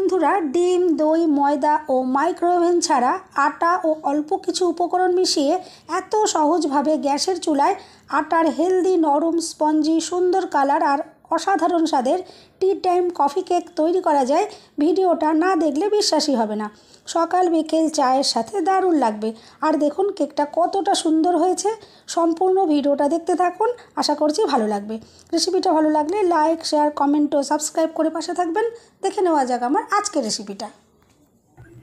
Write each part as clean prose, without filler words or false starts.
বন্ধুরা, ডিম, দই, ময়দা ও মাইক্রোওভেন ছাড়া আটা ও অল্প কিছু উপকরণ মিশিয়ে এত সহজভাবে গ্যাসের চুলায় আটার হেলদি, নরম, স্পঞ্জি, সুন্দর কালার আর অসাধারণ স্বাদের টি টাইম কফি কেক তৈরি করা যায়, ভিডিওটা না দেখলে বিশ্বাসই হবে না। সকাল বিকেল চায়ের সাথে দারুণ লাগবে। আর দেখুন কেকটা কতটা সুন্দর হয়েছে। সম্পূর্ণ ভিডিওটা দেখতে থাকুন, আশা করছি ভালো লাগবে। রেসিপিটা ভালো লাগলে লাইক, শেয়ার, কমেন্ট ও সাবস্ক্রাইব করে পাশে থাকবেন। দেখে নেওয়া যাক আমার আজকের রেসিপিটা।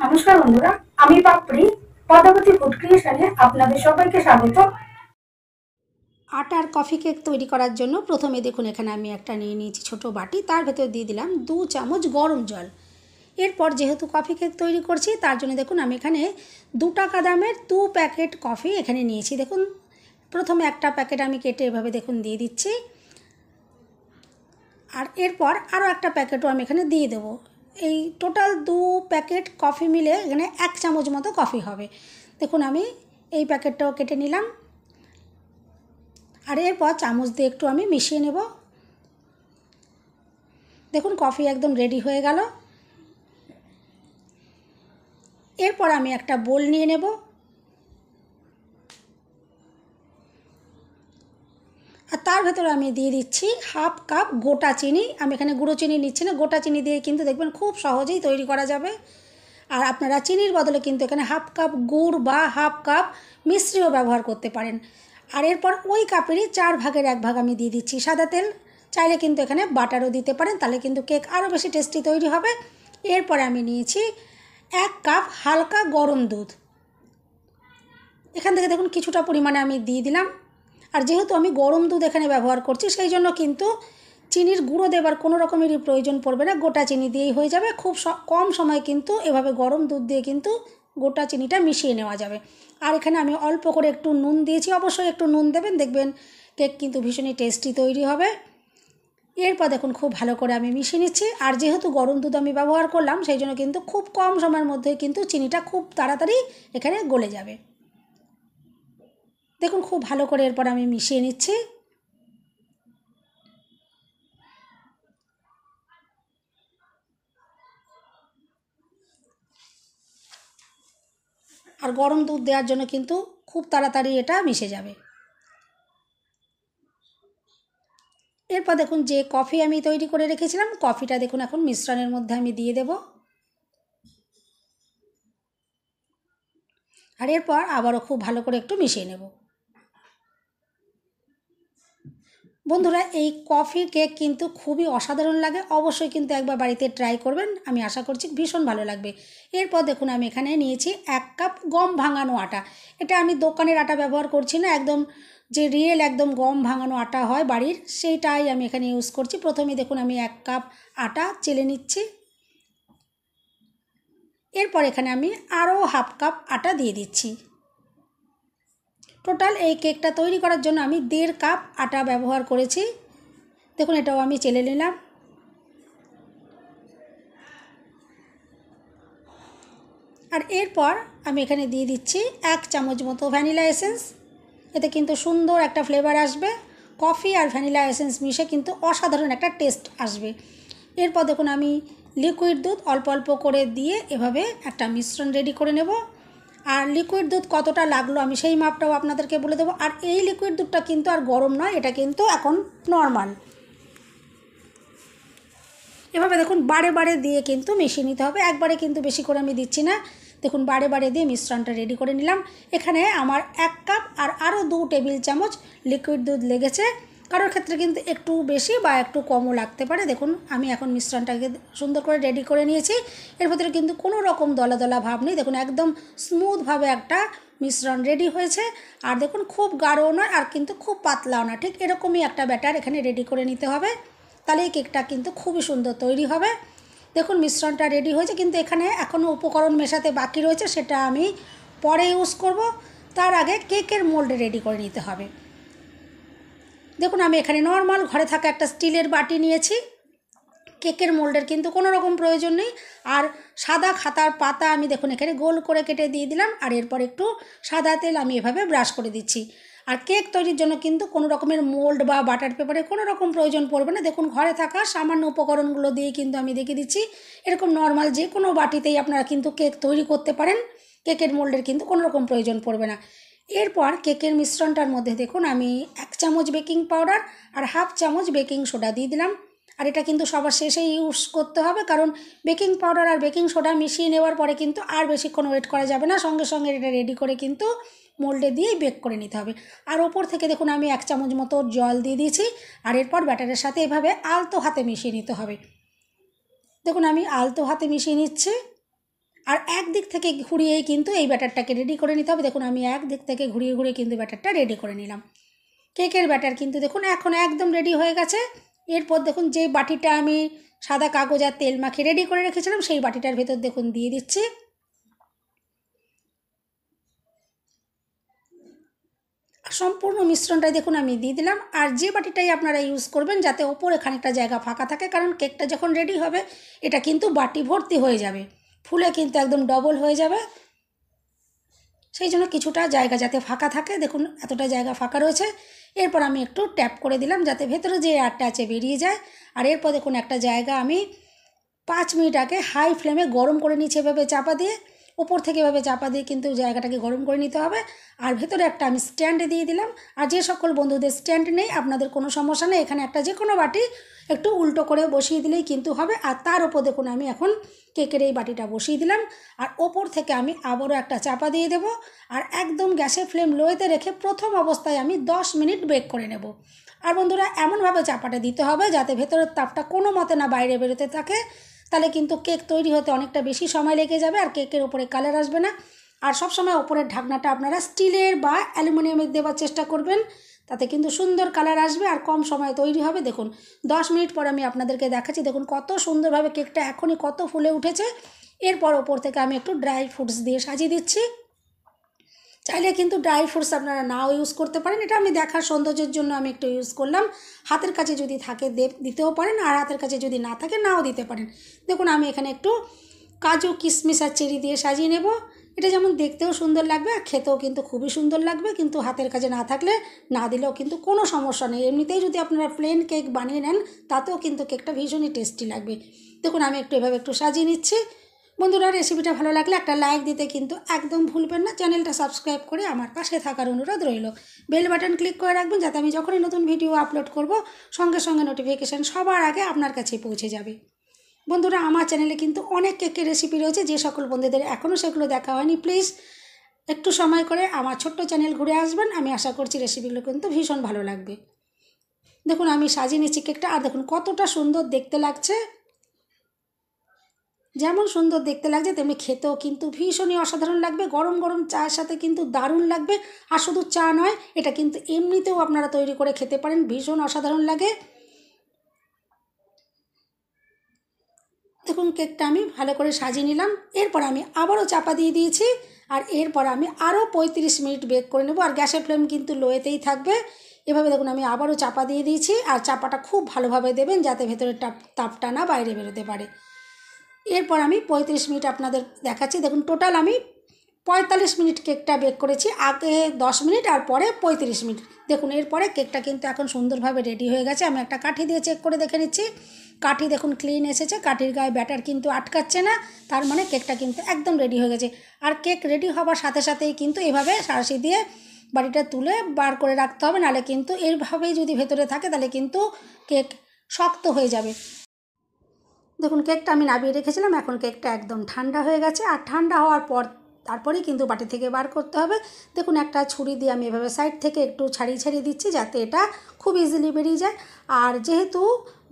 নমস্কার বন্ধুরা, আমি পাপড়ি পদ্মাবতী ফুড ক্রিয়েশনে আপনাদের সবাইকে স্বাগত। আটার কফি কেক তৈরি করার জন্য প্রথমে দেখুন এখানে আমি একটা নিয়ে নিয়েছি ছোটো বাটি, তার ভেতর দিয়ে দিলাম 2 চামচ গরম জল। এরপর যেহেতু কফি কেক তৈরি করছি তার জন্য দেখুন আমি এখানে 2 টাকা দামের 2 প্যাকেট কফি এখানে নিয়েছি। দেখুন প্রথমে একটা প্যাকেট আমি কেটে এভাবে দেখুন দিয়ে দিচ্ছি, আর এরপর আরও একটা প্যাকেটও আমি এখানে দিয়ে দেবো। এই টোটাল 2 প্যাকেট কফি মিলে এখানে 1 চামচ মতো কফি হবে। দেখুন আমি এই প্যাকেটটাও কেটে নিলাম, আর এরপর চামচ দিয়ে একটু আমি মিশিয়ে নেব। দেখুন কফি একদম রেডি হয়ে গেল। এরপর আমি একটা বোল নিয়ে নেব, আর তার ভেতরে আমি দিয়ে দিচ্ছি 1/2 কাপ গোটা চিনি। আমি এখানে গুঁড়ো চিনি নিচ্ছি না, গোটা চিনি দিয়ে কিন্তু দেখবেন খুব সহজেই তৈরি করা যাবে। আর আপনারা চিনির বদলে কিন্তু এখানে 1/2 কাপ গুড় বা 1/2 কাপ মিশ্রিও ব্যবহার করতে পারেন। আর এরপর ওই কাপেরই 4 ভাগের 1 ভাগ আমি দিয়ে দিচ্ছি সাদা তেল। চাইলে কিন্তু এখানে বাটারও দিতে পারেন, তাহলে কিন্তু কেক আরও বেশি টেস্টি তৈরি হবে। এরপরে আমি নিয়েছি 1 কাপ হালকা গরম দুধ। এখান থেকে দেখুন কিছুটা পরিমাণে আমি দিয়ে দিলাম। আর যেহেতু আমি গরম দুধ এখানে ব্যবহার করছি, সেই জন্য কিন্তু চিনির গুঁড়ো দেবার কোনো রকমেরই প্রয়োজন পড়বে না, গোটা চিনি দিয়েই হয়ে যাবে। খুব কম সময় কিন্তু এভাবে গরম দুধ দিয়ে কিন্তু গোটা চিনিটা মিশিয়ে নেওয়া যাবে। আর এখানে আমি অল্প করে একটু নুন দিয়েছি, অবশ্যই একটু নুন দেবেন, দেখবেন কেক কিন্তু ভীষণই টেস্টি তৈরি হবে। এরপর দেখুন খুব ভালো করে আমি মিশিয়ে নিচ্ছি। আর যেহেতু গরম দুধ আমি ব্যবহার করলাম, সেই জন্য কিন্তু খুব কম সময়ের মধ্যে কিন্তু চিনিটা খুব তাড়াতাড়ি এখানে গলে যাবে। দেখুন খুব ভালো করে এরপর আমি মিশিয়ে নিচ্ছি। আর গরম দুধ দেওয়ার জন্য কিন্তু খুব তাড়াতাড়ি এটা মিশে যাবে। এরপর দেখুন যে কফি আমি তৈরি করে রেখেছিলাম, কফিটা দেখুন এখন মিশ্রণের মধ্যে আমি দিয়ে দেব। আর এরপর আবারও খুব ভালো করে একটু মিশিয়ে নেব। বন্ধুরা, এই কফি কেক কিন্তু খুবই অসাধারণ লাগে, অবশ্যই কিন্তু একবার বাড়িতে ট্রাই করবেন, আমি আশা করছি ভীষণ ভালো লাগবে। এরপর দেখুন আমি এখানে নিয়েছি 1 কাপ গম ভাঙানো আটা। এটা আমি দোকানের আটা ব্যবহার করছি না, একদম যে রিয়েল একদম গম ভাঙানো আটা হয় বাড়ির, সেইটাই আমি এখানে ইউজ করছি। প্রথমে দেখুন আমি 1 কাপ আটা চেলে নিচ্ছি। এরপর এখানে আমি আরও 1/2 কাপ আটা দিয়ে দিচ্ছি। টোটাল এই কেকটা তৈরি করার জন্য আমি 1.5 কাপ আটা ব্যবহার করেছি। দেখুন এটাও আমি চেলে নিলাম। আর এরপর আমি এখানে দিয়ে দিচ্ছি 1 চামচ মতো ভ্যানিলা এসেন্স। এতে কিন্তু সুন্দর একটা ফ্লেভার আসবে, কফি আর ভ্যানিলা এসেন্স মিশে কিন্তু অসাধারণ একটা টেস্ট আসবে। এরপর দেখুন আমি লিকুইড দুধ অল্প অল্প করে দিয়ে এভাবে একটা মিশ্রণ রেডি করে নেব। আর লিকুইড দুধ কতটা লাগলো আমি সেই মাপটাও আপনাদেরকে বলে দেবো। আর এই লিকুইড দুধটা কিন্তু আর গরম নয়, এটা কিন্তু এখন নর্মাল। এভাবে দেখুন বারে বারে দিয়ে কিন্তু মিশিয়ে নিতে হবে, একবারে কিন্তু বেশি করে আমি দিচ্ছি না। দেখুন বারে বারে দিয়ে মিশ্রণটা রেডি করে নিলাম। এখানে আমার 1 কাপ আর আরও 2 টেবিল চামচ লিকুইড দুধ লেগেছে। কারোর ক্ষেত্রে কিন্তু একটু বেশি বা একটু কমও লাগতে পারে। দেখুন আমি এখন মিশ্রণটাকে সুন্দর করে রেডি করে নিয়েছি। এর ভিতরে কিন্তু কোনো রকম দলা দলা ভাব নেই, দেখুন একদম স্মুথভাবে একটা মিশ্রণ রেডি হয়েছে। আর দেখুন খুব গাঢ়ও নয় আর কিন্তু খুব পাতলাও না, ঠিক এরকমই একটা ব্যাটার এখানে রেডি করে নিতে হবে, তাহলে এই কেকটা কিন্তু খুবই সুন্দর তৈরি হবে। দেখুন মিশ্রণটা রেডি হয়েছে, কিন্তু এখানে এখনও উপকরণ মেশাতে বাকি রয়েছে, সেটা আমি পরে ইউজ করব। তার আগে কেকের মোল্ড রেডি করে নিতে হবে। দেখুন আমি এখানে নর্মাল ঘরে থাকা একটা স্টিলের বাটি নিয়েছি, কেকের মোল্ডের কিন্তু কোনো রকম প্রয়োজন নেই। আর সাদা খাতার পাতা আমি দেখুন এখানে গোল করে কেটে দিয়ে দিলাম। আর এরপর একটু সাদা তেল আমি এভাবে ব্রাশ করে দিচ্ছি। আর কেক তৈরির জন্য কিন্তু কোনো রকমের মোল্ড বা বাটার পেপারে কোনো রকম প্রয়োজন পড়বে না। দেখুন ঘরে থাকা সামান্য উপকরণগুলো দিয়ে কিন্তু আমি দেখিয়ে দিচ্ছি। এরকম নর্মাল যে কোনো বাটিতেই আপনারা কিন্তু কেক তৈরি করতে পারেন, কেকের মোল্ডের কিন্তু কোনো রকম প্রয়োজন পড়বে না। এরপর কেকের মিশ্রণটার মধ্যে দেখুন আমি 1 চামচ বেকিং পাউডার আর 1/2 চামচ বেকিং সোডা দিয়ে দিলাম। আর এটা কিন্তু সবার শেষে ইউজ করতে হবে, কারণ বেকিং পাউডার আর বেকিং সোডা মিশিয়ে নেওয়ার পরে কিন্তু আর বেশিক্ষণ ওয়েট করা যাবে না, সঙ্গে সঙ্গে এটা রেডি করে কিন্তু মোল্ডে দিয়েই বেক করে নিতে হবে। আর ওপর থেকে দেখুন আমি 1 চামচ মতো জল দিয়ে দিয়েছি। আর এরপর ব্যাটারের সাথে এভাবে আলতো হাতে মিশিয়ে নিতে হবে। দেখুন আমি আলতো হাতে মিশিয়ে নিচ্ছি। আর একদিক থেকে ঘুরিয়েই কিন্তু এই ব্যাটারটাকে রেডি করে নিতে হবে। দেখুন আমি একদিক থেকে ঘুরিয়ে ঘুরিয়ে কিন্তু ব্যাটারটা রেডি করে নিলাম। কেকের ব্যাটার কিন্তু দেখুন এখন একদম রেডি হয়ে গেছে। এরপর দেখুন যে বাটিটা আমি সাদা কাগজ আর তেল মাখিয়ে রেডি করে রেখেছিলাম সেই বাটিটার ভেতর দেখুন দিয়ে দিচ্ছি। সম্পূর্ণ মিশ্রণটাই দেখুন আমি দিয়ে দিলাম। আর যে বাটিটাই আপনারা ইউজ করবেন যাতে ওপরে খানিকটা জায়গা ফাঁকা থাকে, কারণ কেকটা যখন রেডি হবে এটা কিন্তু বাটি ভর্তি হয়ে যাবে, ফুলে কিন্তু একদম ডবল হয়ে যাবে। সেই জন্য কিছুটা জায়গা যাতে ফাঁকা থাকে, দেখুন এতটা জায়গা ফাঁকা রয়েছে। এরপর আমি একটু ট্যাপ করে দিলাম যাতে ভেতরে যে এয়ারটা আছে বেরিয়ে যায়। আর এরপর দেখুন একটা জায়গা আমি 5 মিনিট আগে হাই ফ্লেমে গরম করে নিচ্ছি এভাবে চাপা দিয়ে। ওপর থেকে এভাবে চাপা দিয়ে কিন্তু জায়গাটাকে গরম করে নিতে হবে। আর ভেতরে একটা আমি স্ট্যান্ড দিয়ে দিলাম। আর যে সকল বন্ধুদের স্ট্যান্ড নেই আপনাদের কোনো সমস্যা নেই, এখানে একটা যে কোনো বাটি একটু উল্টো করে বসিয়ে দিলেই কিন্তু হবে। আর তার উপর দেখুন আমি এখন কেকের এই বাটিটা বসিয়ে দিলাম। আর ওপর থেকে আমি আবারও একটা চাপা দিয়ে দেব। আর একদম গ্যাসের ফ্লেম লোয়েতে রেখে প্রথম অবস্থায় আমি 10 মিনিট বেক করে নেব। আর বন্ধুরা এমনভাবে চাপাটা দিতে হবে যাতে ভেতরের তাপটা কোনো মতে না বাইরে বেরোতে থাকে, তাহলে কিন্তু কেক তৈরি হতে অনেকটা বেশি সময় লেগে যাবে আর কেকের উপরে কালার আসবে না। আর সবসময় ওপরের ঢাকনাটা আপনারা স্টিলের বা অ্যালুমিনিয়ামের দেওয়ার চেষ্টা করবেন, তাতে কিন্তু সুন্দর কালার আসবে আর কম সময়ে তৈরি হবে। দেখুন 10 মিনিট পর আমি আপনাদেরকে দেখাচ্ছি। দেখুন কত সুন্দরভাবে কেকটা এখনই কত ফুলে উঠেছে। এরপর ওপর থেকে আমি একটু ড্রাই ফ্রুটস দিয়ে সাজিয়ে দিচ্ছি। চাইলে কিন্তু ড্রাই ফ্রুটস আপনারা নাও ইউজ করতে পারেন, এটা আমি দেখার সৌন্দর্যের জন্য আমি একটু ইউজ করলাম। হাতের কাছে যদি থাকে দিতেও পারেন, আর হাতের কাছে যদি না থাকে নাও দিতে পারেন। দেখুন আমি এখানে একটু কাজু কিশমিশ আর চেরি দিয়ে সাজিয়ে নেব। এটা যেমন দেখতেও সুন্দর লাগবে আর খেতেও কিন্তু খুবই সুন্দর লাগবে, কিন্তু হাতের কাছে না থাকলে না দিলেও কিন্তু কোনো সমস্যা নেই। এমনিতেই যদি আপনারা প্লেন কেক বানিয়ে নেন তাতেও কিন্তু কেকটা ভীষণই টেস্টি লাগবে। দেখুন আমি একটু এভাবে একটু সাজিয়ে নিচ্ছি। বন্ধুরা রেসিপিটা ভালো লাগলে একটা লাইক দিতে কিন্তু একদম ভুলবেন না। চ্যানেলটা সাবস্ক্রাইব করে আমার পাশে থাকার অনুরোধ রইল। বেল বাটন ক্লিক করে রাখবেন যাতে আমি যখনই নতুন ভিডিও আপলোড করব সঙ্গে সঙ্গে নোটিফিকেশান সবার আগে আপনার কাছে পৌঁছে যাবে। বন্ধুরা আমার চ্যানেলে কিন্তু অনেক কেকের রেসিপি রয়েছে, যে সকল বন্ধুদের এখনও সেগুলো দেখা হয়নি প্লিজ একটু সময় করে আমার ছোট্ট চ্যানেল ঘুরে আসবেন। আমি আশা করছি রেসিপিগুলো কিন্তু ভীষণ ভালো লাগবে। দেখুন আমি সাজিয়ে নিচ্ছি কেকটা, আর দেখুন কতটা সুন্দর দেখতে লাগছে। যেমন সুন্দর দেখতে লাগছে তেমনি খেতেও কিন্তু ভীষণই অসাধারণ লাগবে। গরম গরম চায়ের সাথে কিন্তু দারুণ লাগবে। আর শুধু চা নয়, এটা কিন্তু এমনিতেও আপনারা তৈরি করে খেতে পারেন, ভীষণ অসাধারণ লাগে। দেখুন কেকটা আমি ভালো করে সাজিয়ে নিলাম। এরপর আমি আবারও চাপা দিয়ে দিয়েছি। আর এরপর আমি আরও 35 মিনিট বেক করে নেব। আর গ্যাসের ফ্লেম কিন্তু লোয়েতেই থাকবে। এভাবে দেখুন আমি আবারও চাপা দিয়ে দিয়েছি। আর চাপাটা খুব ভালোভাবে দেবেন যাতে ভেতরের তাপটা না বাইরে বেরোতে পারে। এরপর আমি 35 মিনিট আপনাদের দেখাচ্ছি। দেখুন টোটাল আমি 45 মিনিট কেকটা বেক করেছি, আগে 10 মিনিট আর পরে 35 মিনিট। দেখুন এরপরে কেকটা কিন্তু এখন সুন্দরভাবে রেডি হয়ে গেছে। আমি একটা কাঠি দিয়ে চেক করে দেখে নিচ্ছি। কাঠি দেখুন ক্লিন এসেছে, কাঠির গায়ে ব্যাটার কিন্তু আটকাচ্ছে না, তার মানে কেকটা কিন্তু একদম রেডি হয়ে গেছে। আর কেক রেডি হবার সাথে সাথেই কিন্তু এভাবে সাঁড়াশি দিয়ে বাটিটা তুলে বার করে রাখতে হবে, নাহলে কিন্তু এইভাবেই যদি ভেতরে থাকে তাহলে কিন্তু কেক শক্ত হয়ে যাবে। দেখুন কেকটা আমি নামিয়ে রেখেছিলাম, এখন কেকটা একদম ঠান্ডা হয়ে গেছে। আর ঠান্ডা হওয়ার পর তারপরেই কিন্তু বাটি থেকে বার করতে হবে। দেখুন একটা ছুরি দিয়ে আমি এভাবে সাইড থেকে একটু ছাড়িয়ে ছাড়িয়ে দিচ্ছি যাতে এটা খুব ইজিলি বেরিয়ে যায়। আর যেহেতু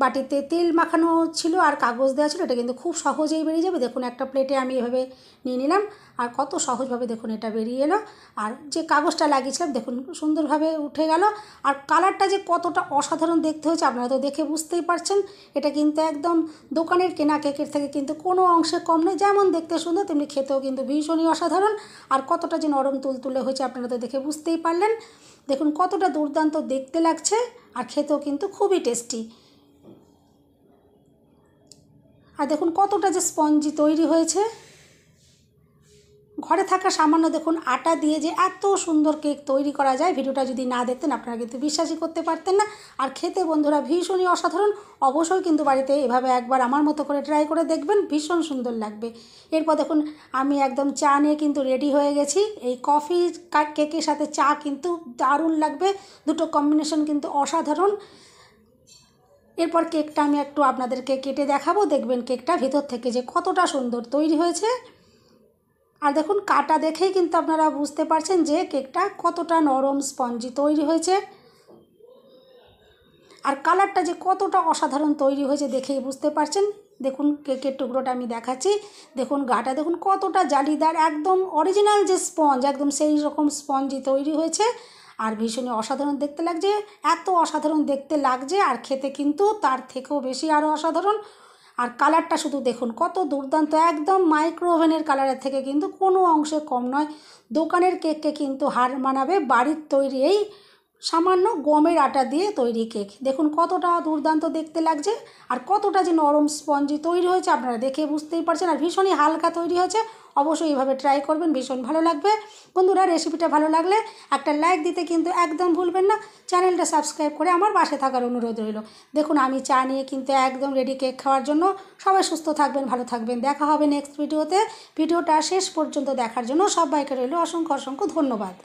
বাটিতে তেল মাখানো ছিল আর কাগজ দেওয়া ছিল, এটা কিন্তু খুব সহজেই বেরিয়ে যাবে। দেখুন একটা প্লেটে আমি এভাবে নিয়ে নিলাম আর কত সহজভাবে দেখুন এটা বেরিয়ে এলো। আর যে কাগজটা লাগিয়েছিলাম দেখুন সুন্দরভাবে উঠে গেল। আর কালারটা যে কতটা অসাধারণ দেখতে হয়েছে আপনারা তো দেখে বুঝতেই পারছেন। এটা কিন্তু একদম দোকানের কেনা কেকের থেকে কিন্তু কোনো অংশে কম নেই। যেমন দেখতে সুন্দর তেমনি খেতেও কিন্তু ভীষণই অসাধারণ। আর কতটা যে নরম তুলতুলে হয়েছে আপনারা তো দেখে বুঝতেই পারলেন। দেখুন কতটা দুর্দান্ত দেখতে লাগছে আর খেতেও কিন্তু খুবই টেস্টি। আর দেখুন কতটা যে স্পঞ্জি তৈরি হয়েছে। ঘরে থাকা সামান্য দেখুন আটা দিয়ে যে এত সুন্দর কেক তৈরি করা যায়, ভিডিওটা যদি না দেখতেন আপনারা কিন্তু বিশ্বাসই করতে পারতেন না। আর খেতে বন্ধুরা ভীষণই অসাধারণ। অবশ্যই কিন্তু বাড়িতে এভাবে একবার আমার মতো করে ট্রাই করে দেখবেন, ভীষণ সুন্দর লাগবে। এরপর দেখুন আমি একদম চা নিয়ে কিন্তু রেডি হয়ে গেছি। এই কফি কেকের সাথে চা কিন্তু দারুণ লাগবে, দুটো কম্বিনেশন কিন্তু অসাধারণ। এরপর কেকটা আমি একটু আপনাদেরকে কেটে দেখাবো, দেখবেন কেকটা ভেতর থেকে যে কতটা সুন্দর তৈরি হয়েছে। আর দেখুন কাটা দেখেই কিন্তু আপনারা বুঝতে পারছেন যে কেকটা কতটা নরম স্পঞ্জি তৈরি হয়েছে, আর কালারটা যে কতটা অসাধারণ তৈরি হয়েছে দেখেই বুঝতে পারছেন। দেখুন কেকের টুকরোটা আমি দেখাচ্ছি, দেখুন গাটা দেখুন কতটা জালিদার, একদম অরিজিনাল যে স্পঞ্জ একদম সেই রকম স্পঞ্জি তৈরি হয়েছে। আর ভীষণই অসাধারণ দেখতে লাগছে, এত অসাধারণ দেখতে লাগছে আর খেতে কিন্তু তার থেকেও বেশি আরও অসাধারণ। আর কালারটা শুধু দেখুন কত দুর্দান্ত, একদম মাইক্রো ওভেনের কালারের থেকে কিন্তু কোনো অংশে কম নয়। দোকানের কেককে কিন্তু হার মানাবে বাড়ির তৈরি এই সামান্য গমের আটা দিয়ে তৈরি কেক। দেখুন কতটা দুর্দান্ত দেখতে লাগছে আর কতটা যে নরম স্পঞ্জি তৈরি হয়েছে আপনারা দেখে বুঝতেই পারছেন। আর ভীষণই হালকা তৈরি হয়েছে, অবশ্যই এইভাবে ট্রাই করবেন, ভীষণ ভালো লাগবে। বন্ধুরা রেসিপিটা ভালো লাগলে একটা লাইক দিতে কিন্তু একদম ভুলবেন না, চ্যানেলটা সাবস্ক্রাইব করে আমার পাশে থাকার অনুরোধ রইল। দেখুন আমি চা নিয়ে কিন্তু একদম রেডি কেক খাওয়ার জন্য। সবাই সুস্থ থাকবেন, ভালো থাকবেন, দেখা হবে নেক্সট ভিডিওতে। ভিডিওটা শেষ পর্যন্ত দেখার জন্য সবাইকে রইল অসংখ্য অসংখ্য ধন্যবাদ।